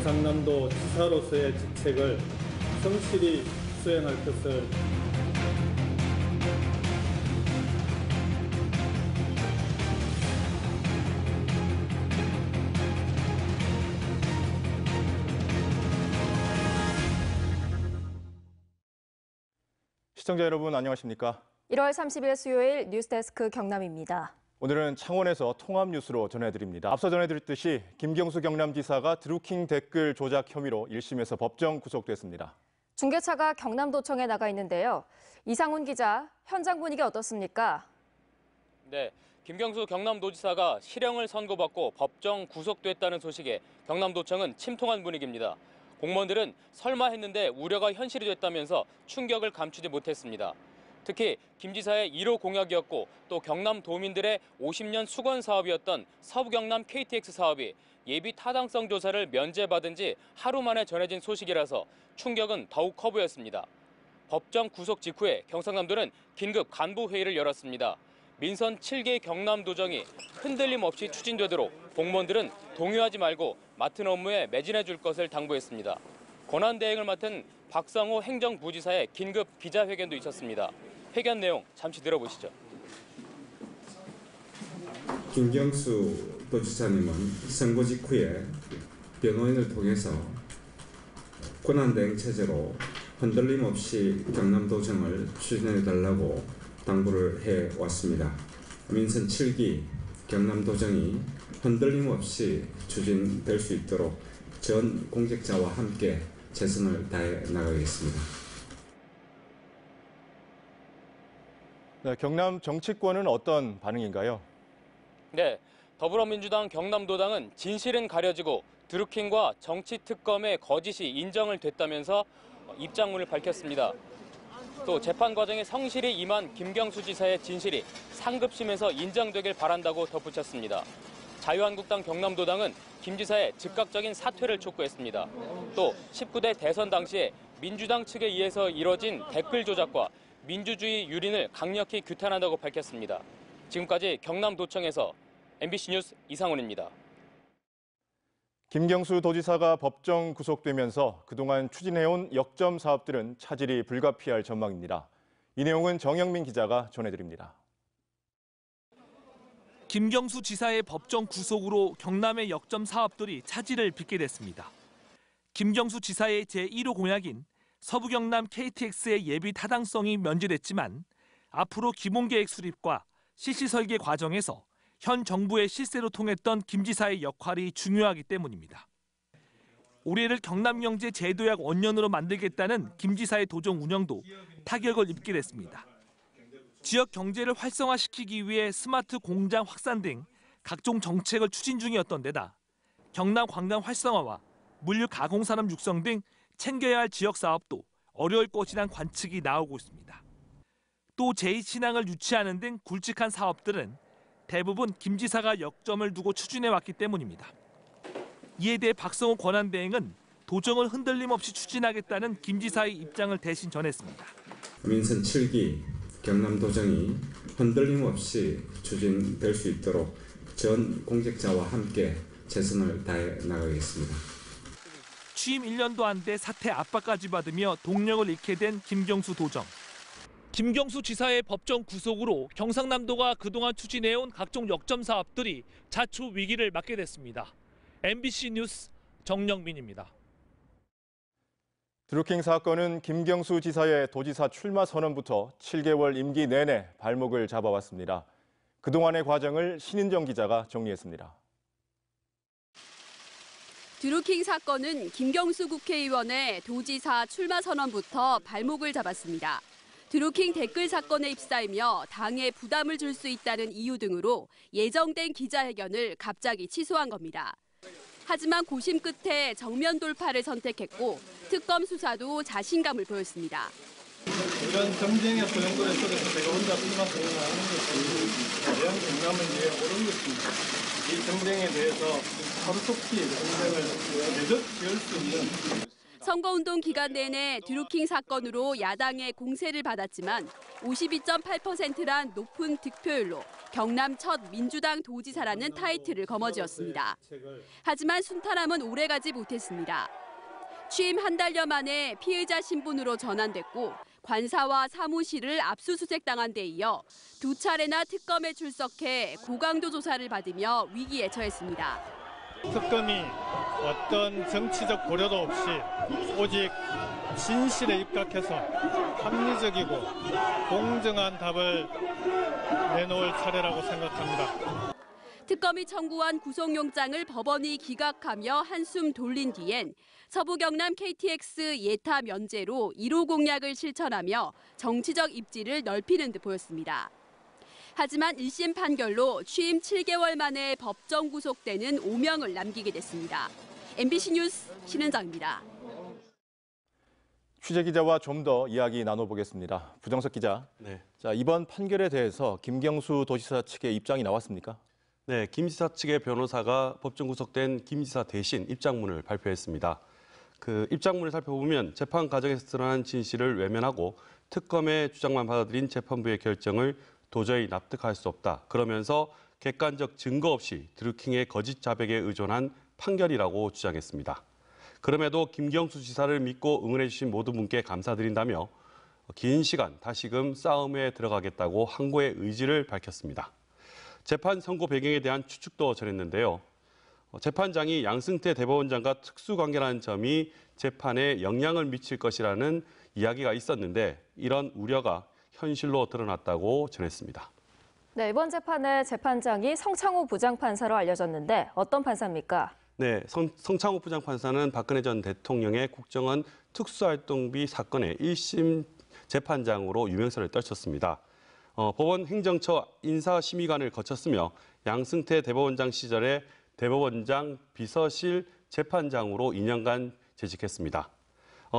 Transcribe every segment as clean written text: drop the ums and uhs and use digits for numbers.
경상남도 지사로서의 직책을 성실히 수행할 것을 시청자 여러분 안녕하십니까? 1월 30일 수요일 뉴스데스크 경남입니다. 오늘은 창원에서 통합 뉴스로 전해드립니다. 앞서 전해드렸듯이 김경수 경남지사가 드루킹 댓글 조작 혐의로 1심에서 법정 구속됐습니다. 중계차가 경남도청에 나가 있는데요. 이상훈 기자, 현장 분위기 어떻습니까? 네, 김경수 경남도지사가 실형을 선고받고 법정 구속됐다는 소식에 경남도청은 침통한 분위기입니다. 공무원들은 설마 했는데 우려가 현실이 됐다면서 충격을 감추지 못했습니다. 특히 김 지사의 1호 공약이었고 또 경남 도민들의 50년 수건 사업이었던 서부경남 KTX 사업이 예비 타당성 조사를 면제받은 지 하루 만에 전해진 소식이라서 충격은 더욱 커 보였습니다. 법정 구속 직후에 경상남도는 긴급 간부회의를 열었습니다. 민선 7개 경남도정이 흔들림 없이 추진되도록 공무원들은 동요하지 말고 맡은 업무에 매진해 줄 것을 당부했습니다. 권한대행을 맡은 박상호 행정부지사의 긴급 기자회견도 있었습니다. 회견 내용 잠시 들어보시죠. 김경수 도지사님은 선거 직후에 변호인을 통해서 권한대행 체제로 흔들림 없이 경남도정을 추진해달라고 당부를 해왔습니다. 민선 7기 경남도정이 흔들림 없이 추진될 수 있도록 전 공직자와 함께 최선을 다해 나가겠습니다. 네, 경남 정치권은 어떤 반응인가요? 네, 더불어민주당 경남도당은 진실은 가려지고 드루킹과 정치특검의 거짓이 인정을 됐다면서 입장문을 밝혔습니다. 또 재판 과정에 성실히 임한 김경수 지사의 진실이 상급심에서 인정되길 바란다고 덧붙였습니다. 자유한국당 경남도당은 김 지사의 즉각적인 사퇴를 촉구했습니다. 또 19대 대선 당시에 민주당 측에 의해서 이뤄진 댓글 조작과 민주주의 유린을 강력히 규탄한다고 밝혔습니다. 지금까지 경남도청에서 MBC 뉴스 이상훈입니다. 김경수 도지사가 법정 구속되면서 그동안 추진해온 역점 사업들은 차질이 불가피할 전망입니다. 이 내용은 정영민 기자가 전해드립니다. 김경수 지사의 법정 구속으로 경남의 역점 사업들이 차질을 빚게 됐습니다. 김경수 지사의 제1호 공약인 서부경남 KTX의 예비 타당성이 면제됐지만 앞으로 기본계획 수립과 실시 설계 과정에서 현 정부의 실세로 통했던 김 지사의 역할이 중요하기 때문입니다. 올해를 경남경제 제도약 원년으로 만들겠다는 김 지사의 도정 운영도 타격을 입게 됐습니다. 지역 경제를 활성화시키기 위해 스마트 공장 확산 등 각종 정책을 추진 중이었던 데다 경남 관광 활성화와 물류 가공산업 육성 등 챙겨야 할 지역 사업도 어려울 것이란 관측이 나오고 있습니다. 또 제2신항을 유치하는 등 굵직한 사업들은 대부분 김 지사가 역점을 두고 추진해왔기 때문입니다. 이에 대해 박성호 권한대행은 도정을 흔들림 없이 추진하겠다는 김 지사의 입장을 대신 전했습니다. 민선 7기 경남도정이 흔들림 없이 추진될 수 있도록 전 공직자와 함께 최선을 다해 나가겠습니다. 취임 1년도 안 돼 사퇴 압박까지 받으며 동력을 잃게 된 김경수 도정. 김경수 지사의 법정 구속으로 경상남도가 그동안 추진해온 각종 역점 사업들이 자초 위기를 맞게 됐습니다. MBC 뉴스 정영민입니다. 드루킹 사건은 김경수 지사의 도지사 출마 선언부터 7개월 임기 내내 발목을 잡아왔습니다. 그동안의 과정을 신인정 기자가 정리했습니다. 드루킹 사건은 김경수 국회의원의 도지사 출마 선언부터 발목을 잡았습니다. 드루킹 댓글 사건에 휩싸이며 당에 부담을 줄 수 있다는 이유 등으로 예정된 기자회견을 갑자기 취소한 겁니다. 하지만 고심 끝에 정면 돌파를 선택했고 특검 수사도 자신감을 보였습니다. 이런 경쟁의 소용돌이 속에서 제가 혼자 출마 선언을 하는 것이 대형 경남을 위해 옳은 것입니다. 이 경쟁에 대해서 하루속히 경쟁을 계속 지을 수 있는 선거운동 기간 내내 드루킹 사건으로 야당의 공세를 받았지만 52.8%란 높은 득표율로 경남 첫 민주당 도지사라는 타이틀을 거머쥐었습니다. 하지만 순탄함은 오래가지 못했습니다. 취임 한 달여 만에 피의자 신분으로 전환됐고 관사와 사무실을 압수수색당한 데 이어 두 차례나 특검에 출석해 고강도 조사를 받으며 위기에 처했습니다. 특검이 어떤 정치적 고려도 없이 오직 진실에 입각해서 합리적이고 공정한 답을 내놓을 차례라고 생각합니다. 특검이 청구한 구속영장을 법원이 기각하며 한숨 돌린 뒤엔 서부 경남 KTX 예타 면제로 1호 공약을 실천하며 정치적 입지를 넓히는 듯 보였습니다. 하지만 1심 판결로 취임 7개월 만에 법정 구속되는 오명을 남기게 됐습니다. MBC 뉴스 신은정입니다. 취재 기자와 좀 더 이야기 나눠보겠습니다. 부정석 기자. 네. 자, 이번 판결에 대해서 김경수 도지사 측의 입장이 나왔습니까? 네, 김 지사 측의 변호사가 법정 구속된 김 지사 대신 입장문을 발표했습니다. 그 입장문을 살펴보면 재판 과정에서 드러난 진실을 외면하고 특검의 주장만 받아들인 재판부의 결정을 도저히 납득할 수 없다. 그러면서 객관적 증거 없이 드루킹의 거짓 자백에 의존한 판결이라고 주장했습니다. 그럼에도 김경수 지사를 믿고 응원해 주신 모든 분께 감사드린다며 긴 시간 다시금 싸움에 들어가겠다고 항고의 의지를 밝혔습니다. 재판 선고 배경에 대한 추측도 전했는데요. 재판장이 양승태 대법원장과 특수관계라는 점이 재판에 영향을 미칠 것이라는 이야기가 있었는데 이런 우려가 현실로 드러났다고 전했습니다. 네, 이번 재판에 재판장이 성창호 부장판사로 알려졌는데 어떤 판사입니까? 네, 성창호 부장판사는 박근혜 전 대통령의 국정원 특수활동비 사건의 1심 재판장으로 유명세를 떨쳤습니다. 법원 행정처 인사심의관을 거쳤으며 양승태 대법원장 시절에 대법원장 비서실 재판장으로 2년간 재직했습니다.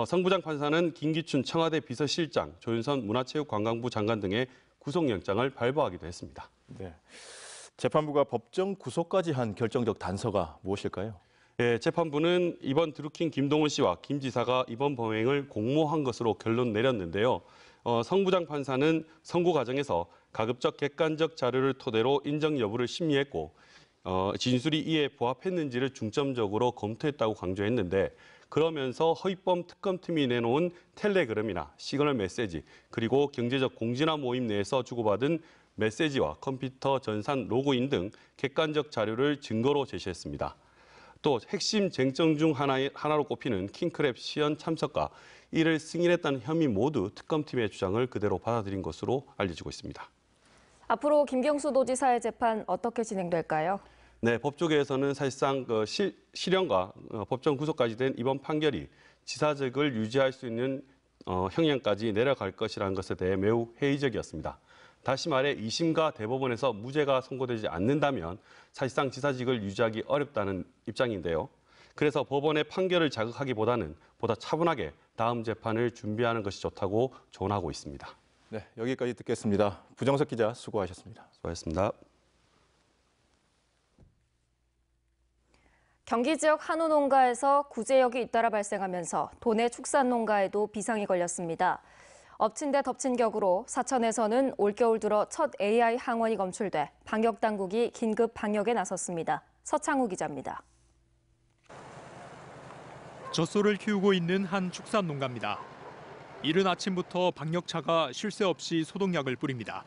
성 부장판사는 김기춘 청와대 비서실장, 조윤선 문화체육관광부 장관 등의 구속영장을 발부하기도 했습니다. 네. 재판부가 법정 구속까지 한 결정적 단서가 무엇일까요? 예, 재판부는 이번 드루킹 김동훈 씨와 김 지사가 이번 범행을 공모한 것으로 결론 내렸는데요. 성 부장판사는 선고 과정에서 가급적 객관적 자료를 토대로 인정 여부를 심리했고 진술이 이에 부합했는지를 중점적으로 검토했다고 강조했는데 그러면서 허위범 특검팀이 내놓은 텔레그램이나 시그널 메시지 그리고 경제적 공진화 모임 내에서 주고받은 메시지와 컴퓨터 전산 로그인 등 객관적 자료를 증거로 제시했습니다. 또 핵심 쟁점 중 하나로 꼽히는 킹크랩 시연 참석과 이를 승인했다는 혐의 모두 특검팀의 주장을 그대로 받아들인 것으로 알려지고 있습니다. 앞으로 김경수 도지사의 재판 어떻게 진행될까요? 네, 법조계에서는 사실상 실형과 법정 구속까지 된 이번 판결이 지사직을 유지할 수 있는 형량까지 내려갈 것이라는 것에 대해 매우 회의적이었습니다. 다시 말해 2심과 대법원에서 무죄가 선고되지 않는다면 사실상 지사직을 유지하기 어렵다는 입장인데요. 그래서 법원의 판결을 자극하기보다는 보다 차분하게 다음 재판을 준비하는 것이 좋다고 조언하고 있습니다. 네, 여기까지 듣겠습니다. 부정석 기자 수고하셨습니다. 수고하셨습니다. 경기 지역 한우 농가에서 구제역이 잇따라 발생하면서 도내 축산 농가에도 비상이 걸렸습니다. 엎친 데 덮친 격으로 사천에서는 올겨울 들어 첫 AI 항원이 검출돼 방역 당국이 긴급 방역에 나섰습니다. 서창우 기자입니다. 젖소를 키우고 있는 한 축산 농가입니다. 이른 아침부터 방역차가 쉴 새 없이 소독약을 뿌립니다.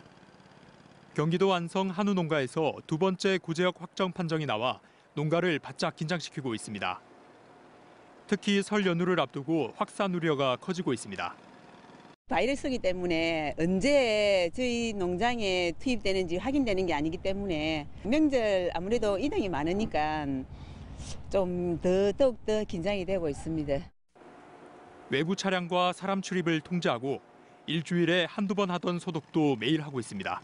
경기도 안성 한우 농가에서 두 번째 구제역 확정 판정이 나와 농가를 바짝 긴장시키고 있습니다. 특히 설 연휴를 앞두고 확산 우려가 커지고 있습니다. 바이러스이기 때문에 언제 저희 농장에 투입되는지 확인되는 게 아니기 때문에 명절 아무래도 이동이 많으니까 좀 더욱더 긴장이 되고 있습니다. 외부 차량과 사람 출입을 통제하고 일주일에 한두 번 하던 소독도 매일 하고 있습니다.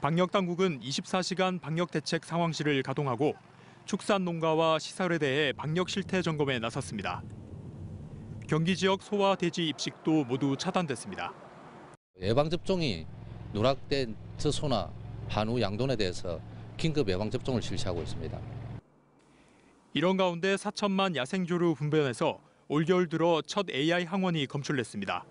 방역당국은 24시간 방역대책 상황실을 가동하고 축산 농가와 시설에 대해 방역 실태 점검에 나섰습니다. 경기 지역 소와 돼지 입식도 모두 차단됐습니다. 예방접종이 누락된 젖소나 한우, 양돈에 대해서 긴급 예방접종을 실시하고 있습니다. 이런 가운데 사천만 야생조류 분변에서 올겨울 들어 첫 AI 항원이 검출됐습니다.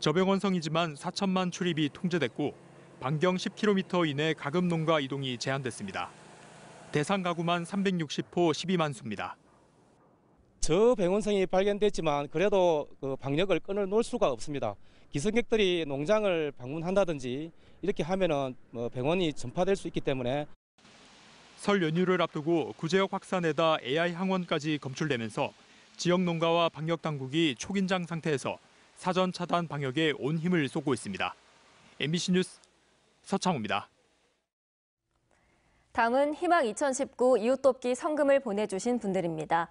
저병원성이지만 4천만 출입이 통제됐고 반경 10km 이내 가금 농가 이동이 제한됐습니다. 대상 가구만 360호 12만 수입니다. 저병원성이 발견됐지만 그래도 그 방역을 끊어놓을 수가 없습니다. 기승객들이 농장을 방문한다든지 이렇게 하면은 병원이 전파될 수 있기 때문에. 설 연휴를 앞두고 구제역 확산에다 AI 항원까지 검출되면서 지역 농가와 방역 당국이 초긴장 상태에서 사전 차단 방역에 온 힘을 쏟고 있습니다. MBC 뉴스 서창호입니다. 다음은 희망 2019 이웃돕기 성금을 보내주신 분들입니다.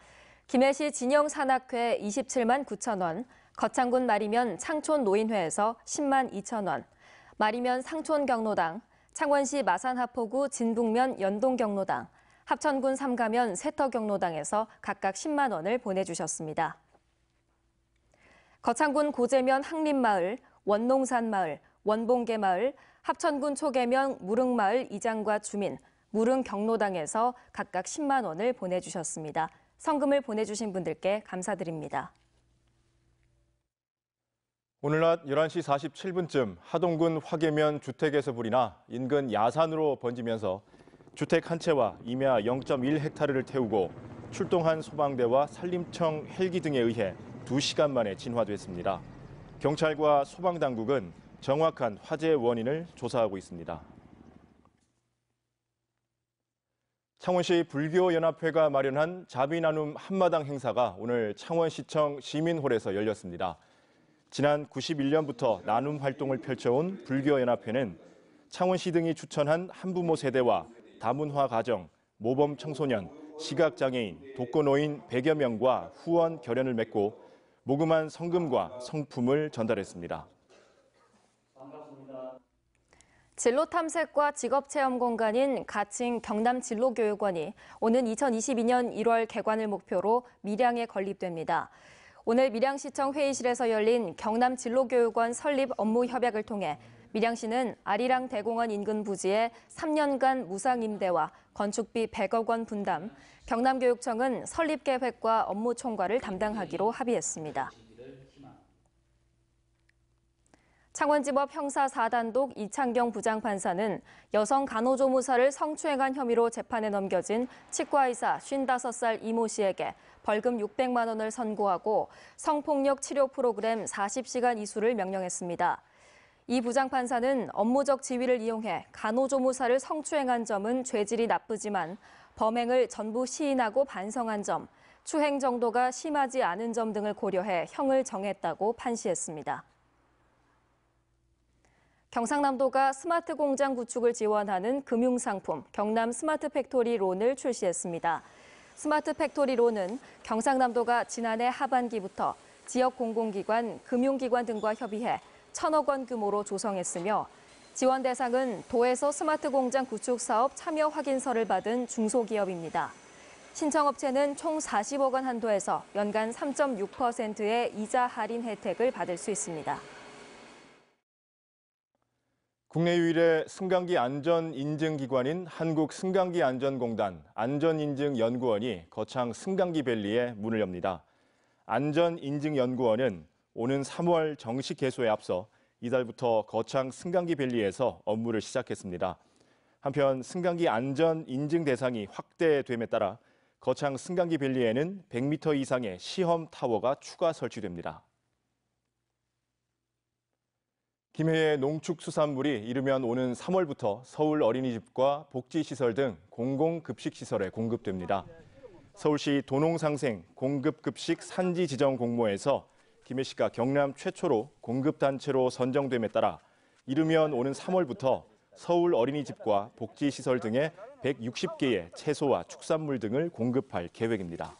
김해시 진영산악회 27만 9천 원, 거창군 마리면 창촌 노인회에서 10만 2천 원, 마리면 상촌경로당, 창원시 마산하포구 진북면 연동경로당, 합천군 삼가면 세터경로당에서 각각 10만 원을 보내주셨습니다. 거창군 고재면 항림마을, 원농산마을, 원봉계마을, 합천군 초계면 무릉마을 이장과 주민, 무릉경로당에서 각각 10만 원을 보내주셨습니다. 성금을 보내주신 분들께 감사드립니다. 오늘 낮 11시 47분쯤 하동군 화계면 주택에서 불이 나 인근 야산으로 번지면서 주택 한 채와 임야 0.1헥타르를 태우고 출동한 소방대와 산림청 헬기 등에 의해 2시간 만에 진화됐습니다. 경찰과 소방당국은 정확한 화재의 원인을 조사하고 있습니다. 창원시 불교연합회가 마련한 자비나눔 한마당 행사가 오늘 창원시청 시민홀에서 열렸습니다. 지난 91년부터 나눔 활동을 펼쳐온 불교연합회는 창원시 등이 추천한 한부모 세대와 다문화 가정, 모범 청소년, 시각장애인, 독거노인 100여 명과 후원 결연을 맺고 모금한 성금과 성품을 전달했습니다. 진로 탐색과 직업 체험 공간인 가칭 경남 진로교육원이 오는 2022년 1월 개관을 목표로 밀양에 건립됩니다. 오늘 밀양시청 회의실에서 열린 경남 진로교육원 설립 업무 협약을 통해 밀양시는 아리랑 대공원 인근 부지에 3년간 무상 임대와 건축비 100억 원 분담, 경남교육청은 설립 계획과 업무 총괄을 담당하기로 합의했습니다. 창원지법 형사 4단독 이창경 부장판사는 여성 간호조무사를 성추행한 혐의로 재판에 넘겨진 치과의사 55살 이모 씨에게 벌금 600만 원을 선고하고 성폭력 치료 프로그램 40시간 이수를 명령했습니다. 이 부장판사는 업무적 지위를 이용해 간호조무사를 성추행한 점은 죄질이 나쁘지만 범행을 전부 시인하고 반성한 점, 추행 정도가 심하지 않은 점 등을 고려해 형을 정했다고 판시했습니다. 경상남도가 스마트 공장 구축을 지원하는 금융상품 경남 스마트 팩토리 론을 출시했습니다. 스마트 팩토리 론은 경상남도가 지난해 하반기부터 지역 공공기관, 금융기관 등과 협의해 1,000억 원 규모로 조성했으며 지원 대상은 도에서 스마트 공장 구축 사업 참여 확인서를 받은 중소기업입니다. 신청업체는 총 40억 원 한도에서 연간 3.6%의 이자 할인 혜택을 받을 수 있습니다. 국내 유일의 승강기 안전인증기관인 한국승강기안전공단 안전인증연구원이 거창 승강기밸리에 문을 엽니다. 안전인증연구원은 오는 3월 정식 개소에 앞서 이달부터 거창 승강기밸리에서 업무를 시작했습니다. 한편 승강기 안전인증 대상이 확대됨에 따라 거창 승강기밸리에는 100m 이상의 시험 타워가 추가 설치됩니다. 김해의 농축수산물이 이르면 오는 3월부터 서울 어린이집과 복지시설 등 공공급식시설에 공급됩니다. 서울시 도농상생 공급급식 산지 지정 공모에서 김해시가 경남 최초로 공급단체로 선정됨에 따라 이르면 오는 3월부터 서울 어린이집과 복지시설 등에 160개의 채소와 축산물 등을 공급할 계획입니다.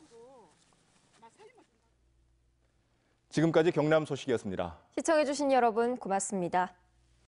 지금까지 경남 소식이었습니다. 시청해주신 여러분 고맙습니다.